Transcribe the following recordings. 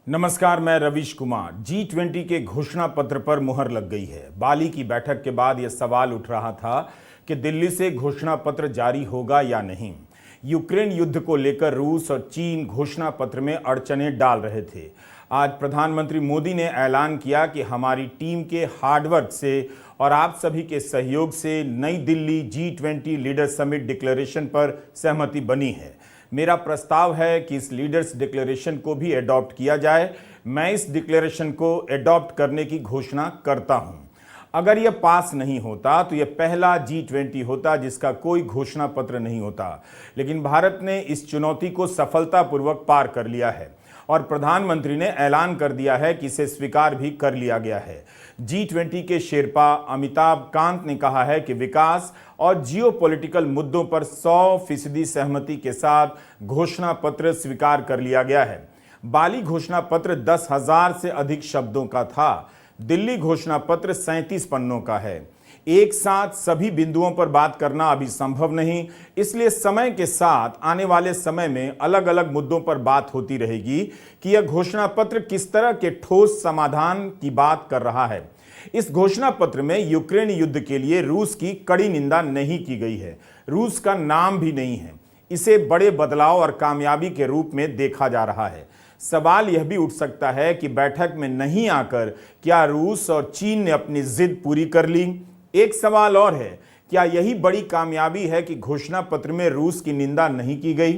नमस्कार, मैं रवीश कुमार। G20 के घोषणा पत्र पर मुहर लग गई है। बाली की बैठक के बाद यह सवाल उठ रहा था कि दिल्ली से घोषणा पत्र जारी होगा या नहीं। यूक्रेन युद्ध को लेकर रूस और चीन घोषणा पत्र में अड़चने डाल रहे थे। आज प्रधानमंत्री मोदी ने ऐलान किया कि हमारी टीम के हार्डवर्क से और आप सभी के सहयोग से नई Delhi G20 leader summit declaration पर सहमति बनी है। मेरा प्रस्ताव है कि इस लीडर्स डिक्लेरेशन को भी एडॉप्ट किया जाए। मैं इस डिक्लेरेशन को एडॉप्ट करने की घोषणा करता हूं। अगर यह पास नहीं होता तो यह पहला G20 होता जिसका कोई घोषणा पत्र नहीं होता। लेकिन भारत ने इस चुनौती को सफलतापूर्वक पार कर लिया है और प्रधानमंत्री ने ऐलान कर दिया है कि इसे स्वीकार भी कर लिया गया है। G20 के शेरपा अमिताभ कांत ने कहा है कि विकास और जियोपॉलिटिकल मुद्दों पर 100% सहमति के साथ घोषणा पत्र स्वीकार कर लिया गया है। बाली घोषणा पत्र 10,000 से अधिक शब्दों का था। दिल्ली घोषणा पत्र 37 पन्नों का है। एक साथ सभी बिंदुओं पर बात करना अभी संभव नहीं, इसलिए समय के साथ आने वाले समय में अलग अलग मुद्दों पर बात होती रहेगी कि यह घोषणा पत्र किस तरह के ठोस समाधान की बात कर रहा है। इस घोषणा पत्र में यूक्रेन युद्ध के लिए रूस की कड़ी निंदा नहीं की गई है। रूस का नाम भी नहीं है। इसे बड़े बदलाव और कामयाबी के रूप में देखा जा रहा है। सवाल यह भी उठ सकता है कि बैठक में नहीं आकर क्या रूस और चीन ने अपनी जिद पूरी कर ली। एक सवाल और है, क्या यही बड़ी कामयाबी है कि घोषणा पत्र में रूस की निंदा नहीं की गई?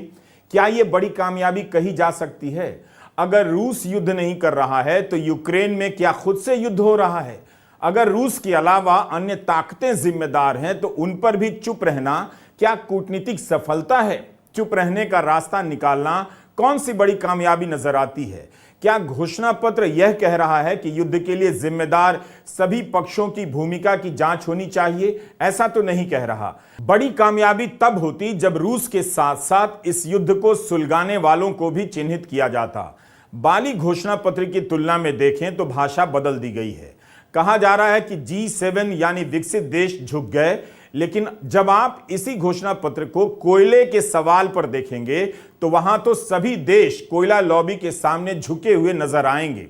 क्या यह बड़ी कामयाबी कही जा सकती है? अगर रूस युद्ध नहीं कर रहा है तो यूक्रेन में क्या खुद से युद्ध हो रहा है? अगर रूस के अलावा अन्य ताकतें जिम्मेदार हैं तो उन पर भी चुप रहना क्या कूटनीतिक सफलता है? चुप रहने का रास्ता निकालना कौन सी बड़ी कामयाबी नजर आती है? क्या घोषणा पत्र यह कह रहा है कि युद्ध के लिए जिम्मेदार सभी पक्षों की भूमिका की जांच होनी चाहिए? ऐसा तो नहीं कह रहा। बड़ी कामयाबी तब होती जब रूस के साथ साथ इस युद्ध को सुलगाने वालों को भी चिन्हित किया जाता। बाली घोषणा पत्र की तुलना में देखें तो भाषा बदल दी गई है। कहा जा रहा है कि G7 यानी विकसित देश झुक गए, लेकिन जब आप इसी घोषणा पत्र को कोयले के सवाल पर देखेंगे तो वहां तो सभी देश कोयला लॉबी के सामने झुके हुए नजर आएंगे।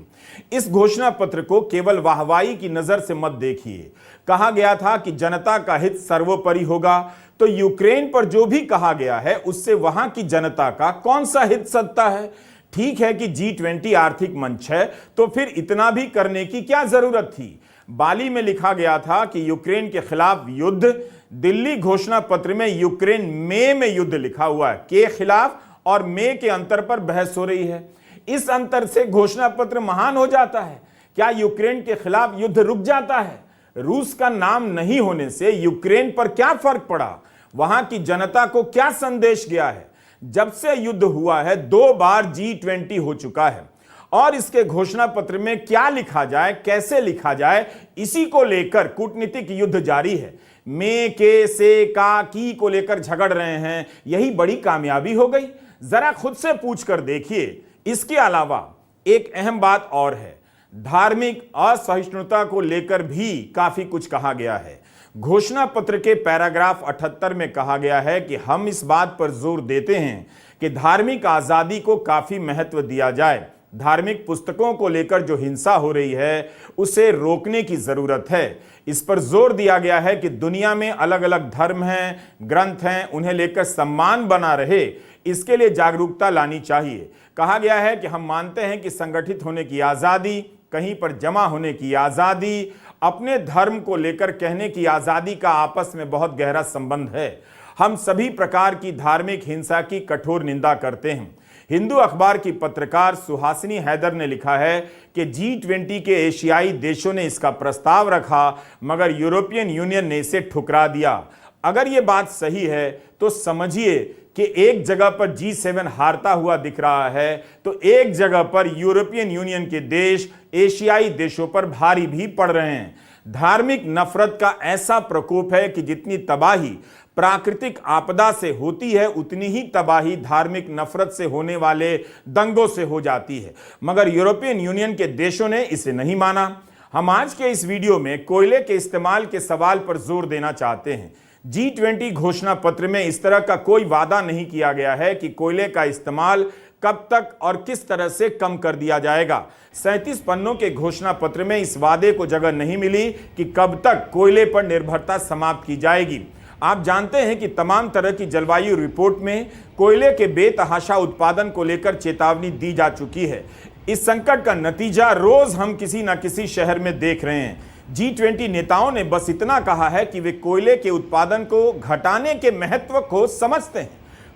इस घोषणा पत्र को केवल वाहवाही की नजर से मत देखिए। कहा गया था कि जनता का हित सर्वोपरि होगा, तो यूक्रेन पर जो भी कहा गया है उससे वहां की जनता का कौन सा हित सत्ता है? ठीक है कि G20 आर्थिक मंच है, तो फिर इतना भी करने की क्या जरूरत थी? बाली में लिखा गया था कि यूक्रेन के खिलाफ युद्ध। दिल्ली घोषणा पत्र में यूक्रेन में युद्ध लिखा हुआ है। के खिलाफ और में के अंतर पर बहस हो रही है। इस अंतर से घोषणा पत्र महान हो जाता है? क्या यूक्रेन के खिलाफ युद्ध रुक जाता है? रूस का नाम नहीं होने से यूक्रेन पर क्या फर्क पड़ा? वहां की जनता को क्या संदेश गया है? जब से युद्ध हुआ है 2 बार G20 हो चुका है और इसके घोषणा पत्र में क्या लिखा जाए, कैसे लिखा जाए, इसी को लेकर कूटनीतिक युद्ध जारी है। में, के, से, का, की को लेकर झगड़ रहे हैं। यही बड़ी कामयाबी हो गई? जरा खुद से पूछकर देखिए। इसके अलावा एक अहम बात और है, धार्मिक असहिष्णुता को लेकर भी काफी कुछ कहा गया है। घोषणा पत्र के पैराग्राफ 78 में कहा गया है कि हम इस बात पर जोर देते हैं कि धार्मिक आजादी को काफी महत्व दिया जाए। धार्मिक पुस्तकों को लेकर जो हिंसा हो रही है उसे रोकने की जरूरत है। इस पर जोर दिया गया है कि दुनिया में अलग अलग धर्म हैं, ग्रंथ हैं, उन्हें लेकर सम्मान बना रहे, इसके लिए जागरूकता लानी चाहिए। कहा गया है कि हम मानते हैं कि संगठित होने की आजादी, कहीं पर जमा होने की आजादी, अपने धर्म को लेकर कहने की आजादी का आपस में बहुत गहरा संबंध है। हम सभी प्रकार की धार्मिक हिंसा की कठोर निंदा करते हैं। हिंदू अखबार की पत्रकार सुहासिनी हैदर ने लिखा है कि G20 के एशियाई देशों ने इसका प्रस्ताव रखा, मगर यूरोपियन यूनियन ने इसे ठुकरा दिया। अगर यह बात सही है तो समझिए कि एक जगह पर G7 हारता हुआ दिख रहा है तो एक जगह पर यूरोपियन यूनियन के देश एशियाई देशों पर भारी भी पड़ रहे हैं। धार्मिक नफरत का ऐसा प्रकोप है कि जितनी तबाही प्राकृतिक आपदा से होती है उतनी ही तबाही धार्मिक नफरत से होने वाले दंगों से हो जाती है, मगर यूरोपियन यूनियन के देशों ने इसे नहीं माना। हम आज के इस वीडियो में कोयले के इस्तेमाल के सवाल पर जोर देना चाहते हैं। G20 घोषणा पत्र में इस तरह का कोई वादा नहीं किया गया है कि कोयले का इस्तेमाल कब तक और किस तरह से कम कर दिया जाएगा। 37 पन्नों के घोषणा पत्र में इस वादे को जगह नहीं मिली कि कब तक कोयले पर निर्भरता समाप्त की जाएगी। आप जानते हैं कि तमाम तरह की जलवायु रिपोर्ट में कोयले के बेतहाशा उत्पादन को लेकर चेतावनी दी जा चुकी है। इस संकट का नतीजा रोज हम किसी न किसी शहर में देख रहे हैं। G20 नेताओं ने बस इतना कहा है कि वे कोयले के उत्पादन को घटाने के महत्व को समझते हैं।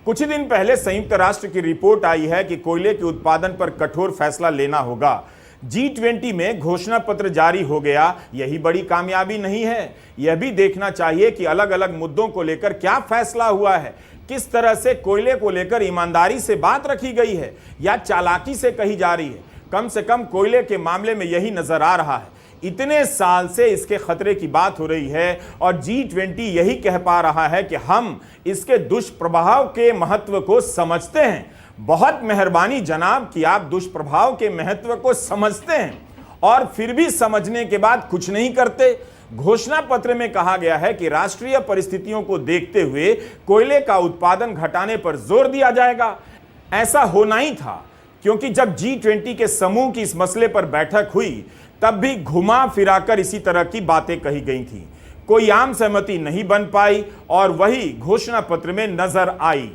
कुछ दिन पहले संयुक्त राष्ट्र की रिपोर्ट आई है कि कोयले के उत्पादन पर कठोर फैसला लेना होगा। G20 में घोषणा पत्र जारी हो गया, यही बड़ी कामयाबी नहीं है। यह भी देखना चाहिए कि अलग अलग मुद्दों को लेकर क्या फैसला हुआ है, किस तरह से कोयले को लेकर ईमानदारी से बात रखी गई है या चालाकी से कही जा रही है। कम से कम कोयले के मामले में यही नजर आ रहा है। इतने साल से इसके खतरे की बात हो रही है और G20 यही कह पा रहा है कि हम इसके दुष्प्रभाव के महत्व को समझते हैं। बहुत मेहरबानी जनाब कि आप दुष्प्रभाव के महत्व को समझते हैं और फिर भी समझने के बाद कुछ नहीं करते। घोषणा पत्र में कहा गया है कि राष्ट्रीय परिस्थितियों को देखते हुए कोयले का उत्पादन घटाने पर जोर दिया जाएगा। ऐसा होना ही था, क्योंकि जब G20 के समूह की इस मसले पर बैठक हुई तब भी घुमा फिराकर इसी तरह की बातें कही गई थी। कोई आम सहमति नहीं बन पाई और वही घोषणा पत्र में नजर आई।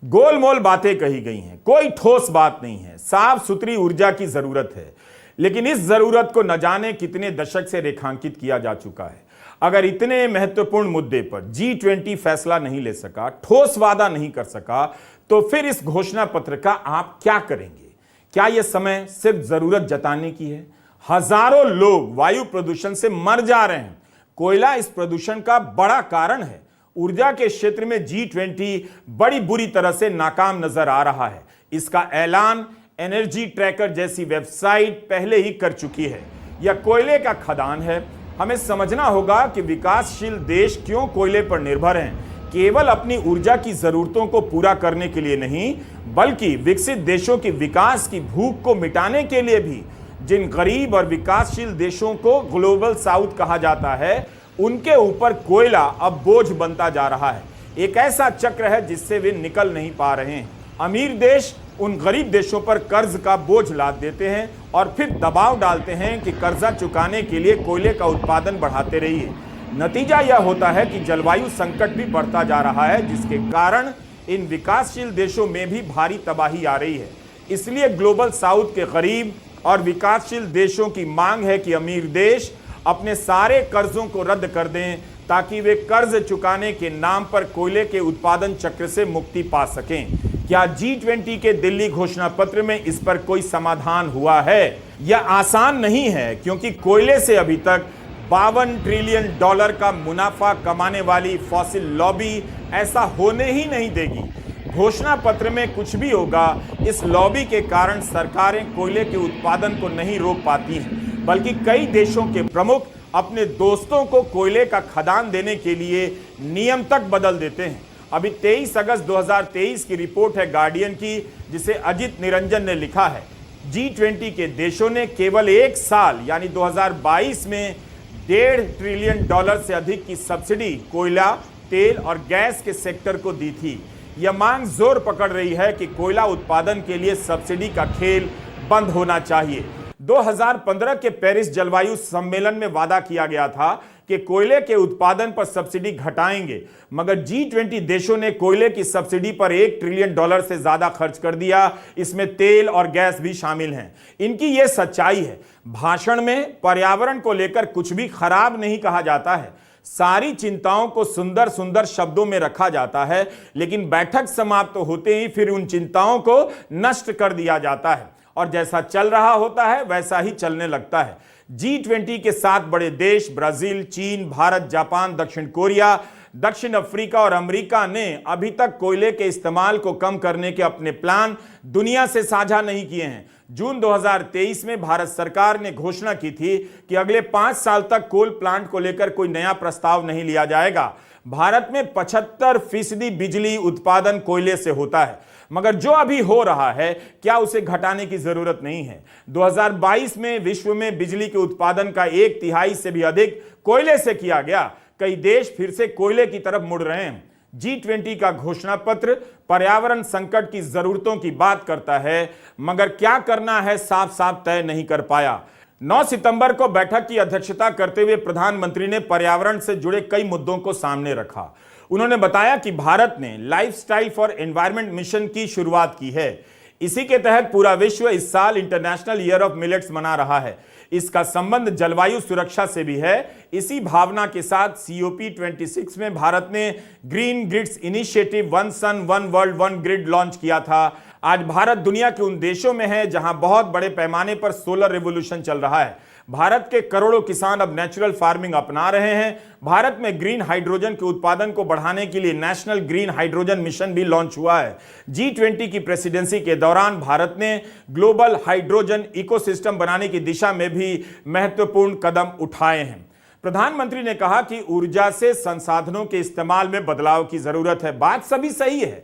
गोलमोल बातें कही गई हैं, कोई ठोस बात नहीं है। साफ सुथरी ऊर्जा की जरूरत है, लेकिन इस जरूरत को न जाने कितने दशक से रेखांकित किया जा चुका है। अगर इतने महत्वपूर्ण मुद्दे पर G20 फैसला नहीं ले सका, ठोस वादा नहीं कर सका, तो फिर इस घोषणा पत्र का आप क्या करेंगे? क्या यह समय सिर्फ जरूरत जताने की है? हजारों लोग वायु प्रदूषण से मर जा रहे हैं। कोयला इस प्रदूषण का बड़ा कारण है। ऊर्जा के क्षेत्र में G20 बड़ी बुरी तरह से नाकाम नजर आ रहा है। इसका ऐलान एनर्जी ट्रैकर जैसी वेबसाइट पहले ही कर चुकी है। यह कोयले का खदान है। हमें समझना होगा कि विकासशील देश क्यों कोयले पर निर्भर हैं। केवल अपनी ऊर्जा की जरूरतों को पूरा करने के लिए नहीं, बल्कि विकसित देशों की विकास की भूख को मिटाने के लिए भी। जिन गरीब और विकासशील देशों को ग्लोबल साउथ कहा जाता है, उनके ऊपर कोयला अब बोझ बनता जा रहा है। एक ऐसा चक्र है जिससे वे निकल नहीं पा रहे हैं। अमीर देश उन गरीब देशों पर कर्ज का बोझ लाद देते हैं और फिर दबाव डालते हैं कि कर्जा चुकाने के लिए कोयले का उत्पादन बढ़ाते रहिए। नतीजा यह होता है कि जलवायु संकट भी बढ़ता जा रहा है, जिसके कारण इन विकासशील देशों में भी भारी तबाही आ रही है। इसलिए ग्लोबल साउथ के गरीब और विकासशील देशों की मांग है कि अमीर देश अपने सारे कर्जों को रद्द कर दें, ताकि वे कर्ज चुकाने के नाम पर कोयले के उत्पादन चक्र से मुक्ति पा सकें। क्या G20 के दिल्ली घोषणा पत्र में इस पर कोई समाधान हुआ है? यह आसान नहीं है, क्योंकि कोयले से अभी तक $52 ट्रिलियन का मुनाफा कमाने वाली फॉसिल लॉबी ऐसा होने ही नहीं देगी। घोषणा पत्र में कुछ भी होगा, इस लॉबी के कारण सरकारें कोयले के उत्पादन को नहीं रोक पाती हैं, बल्कि कई देशों के प्रमुख अपने दोस्तों को कोयले का खदान देने के लिए नियम तक बदल देते हैं। अभी 23 अगस्त 2023 की रिपोर्ट है गार्डियन की, जिसे अजित निरंजन ने लिखा है। G20 के देशों ने केवल एक साल यानी 2022 में $1.5 ट्रिलियन से अधिक की सब्सिडी कोयला, तेल और गैस के सेक्टर को दी थी। यह मांग जोर पकड़ रही है कि कोयला उत्पादन के लिए सब्सिडी का खेल बंद होना चाहिए। 2015 के पेरिस जलवायु सम्मेलन में वादा किया गया था कि कोयले के उत्पादन पर सब्सिडी घटाएंगे, मगर G20 देशों ने कोयले की सब्सिडी पर $1 ट्रिलियन से ज्यादा खर्च कर दिया। इसमें तेल और गैस भी शामिल हैं। इनकी यह सच्चाई है। भाषण में पर्यावरण को लेकर कुछ भी खराब नहीं कहा जाता है। सारी चिंताओं को सुंदर सुंदर शब्दों में रखा जाता है, लेकिन बैठक समाप्त होते ही फिर उन चिंताओं को नष्ट कर दिया जाता है और जैसा चल रहा होता है वैसा ही चलने लगता है। G20 के 7 बड़े देश ब्राजील, चीन, भारत, जापान, दक्षिण कोरिया, दक्षिण अफ्रीका और अमेरिका ने अभी तक कोयले के इस्तेमाल को कम करने के अपने प्लान दुनिया से साझा नहीं किए हैं। जून 2023 में भारत सरकार ने घोषणा की थी कि अगले 5 साल तक कोल प्लांट को लेकर कोई नया प्रस्ताव नहीं लिया जाएगा। भारत में 75% बिजली उत्पादन कोयले से होता है, मगर जो अभी हो रहा है क्या उसे घटाने की जरूरत नहीं है। 2022 में विश्व में बिजली के उत्पादन का 1/3 से भी अधिक कोयले से किया गया। कई देश फिर से कोयले की तरफ मुड़ रहे हैं। G20 का घोषणा पत्र पर्यावरण संकट की जरूरतों की बात करता है, मगर क्या करना है साफ साफ तय नहीं कर पाया। 9 सितंबर को बैठक की अध्यक्षता करते हुए प्रधानमंत्री ने पर्यावरण से जुड़े कई मुद्दों को सामने रखा। उन्होंने बताया कि भारत ने लाइफस्टाइल फॉर एनवायरनमेंट मिशन की शुरुआत की है। इसी के तहत पूरा विश्व इस साल इंटरनेशनल ईयर ऑफ मिलेट्स मना रहा है। इसका संबंध जलवायु सुरक्षा से भी है। इसी भावना के साथ COP26 में भारत ने green grids initiative one sun one world one grid launch किया था। आज भारत दुनिया के उन देशों में है जहां बहुत बड़े पैमाने पर सोलर रिवॉल्यूशन चल रहा है। भारत के करोड़ों किसान अब नेचुरल फार्मिंग अपना रहे हैं। भारत में ग्रीन हाइड्रोजन के उत्पादन को बढ़ाने के लिए नेशनल ग्रीन हाइड्रोजन मिशन भी लॉन्च हुआ है। G20 की प्रेसिडेंसी के दौरान भारत ने ग्लोबल हाइड्रोजन इकोसिस्टम बनाने की दिशा में भी महत्वपूर्ण कदम उठाए हैं। प्रधानमंत्री ने कहा कि ऊर्जा से संसाधनों के इस्तेमाल में बदलाव की जरूरत है। बात सभी सही है।